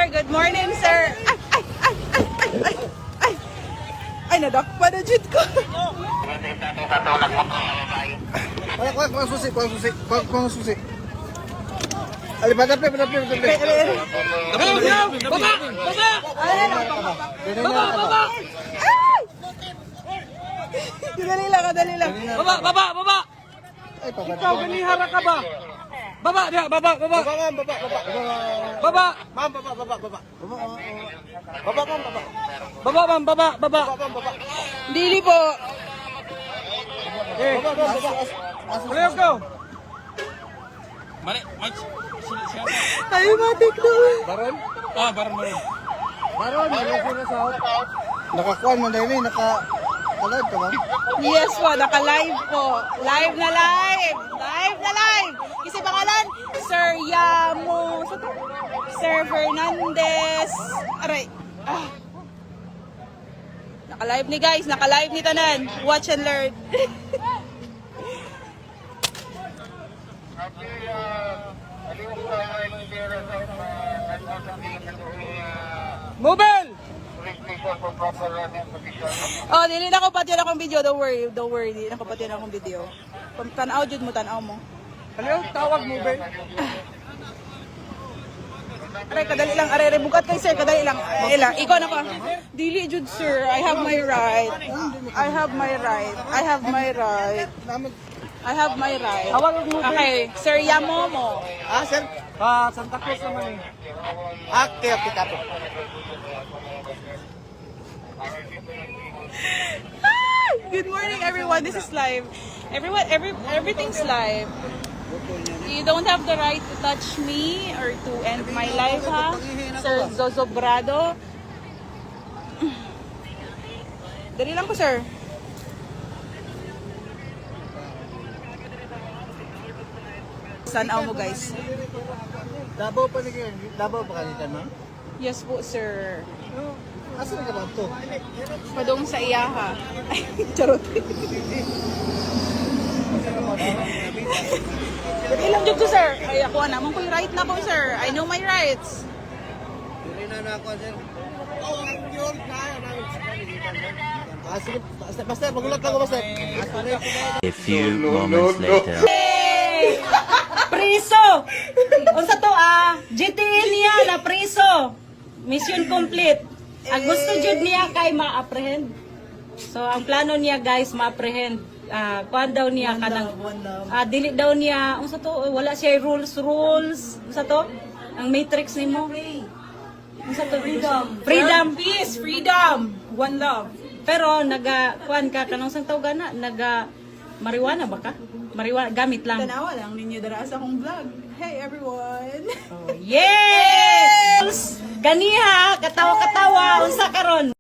Good morning, sir. Ay, nadakpa na jud ko. Kuang susi. Ali, padap. Baba! Dali lang. Baba! Ay, Ikaw, ganihara ka ba? Baba! Baba. Ma'am, baba! Dili po. Let's go! Ay, matik na. Baron? Baron. Baron, nalagyan na sa nakakuan man dahil naka-kalad ka ba? Yes po, naka-live po. Live na live. Kasi pangalan, Sir Yamo. Sir Fernandez. Aray. Naka-live ni guys. Naka-live ni Tanan. Watch and learn. Mobile! Oh, dili na ko pati akong video. Don't worry. Dili na ko pati akong video. Tanaw jud mo, tanaw mo. Ano tawag mobile? Aray, kadali lang. Aray, bukat kay sir. Kadali lang. Ikaw na pa. Dili jud, sir. I have my right. Tawag ang mobile. Okay, Sir Yamomo. Sir? Santa Cruz naman eh. Okay, kapo. Good morning, everyone. This is live. Everything's live. You don't have the right to touch me or to end my life, ha? Sir Zozobrado. Dali lang po, sir. Sanaw mo, guys. Davao pa ni Davao pa kanita, ma'am? Yes po, sir. Asa ka ba to? Padong sa iyaha. Ay, charot. Ilang dito, sir? Ay, ako naman ko yung right na ko, sir. I know my rights. Dili na ako, sir. Yun kaya na. Sige, basta magulat ako, basta. A few moments later. Hey! Priso! Unsa to GTE niya na priso. Mission complete. Ang gusto jud niya kay ma-apprehend. So ang plano niya guys ma-apprehend. Kuan daw niya kanang dili daw niya unsa to wala siya rules. Unsa to? Ang matrix nimo. Unsa to? Freedom. Peace, freedom, one love. Pero kuan ka kanang sang tawag na marijuana ba ka? Marijuana gamit lang. Tanawa lang ninyo dara sa akong vlog. Hey, everyone. Yes! Ganiha, katawa-katawa, unsa karon?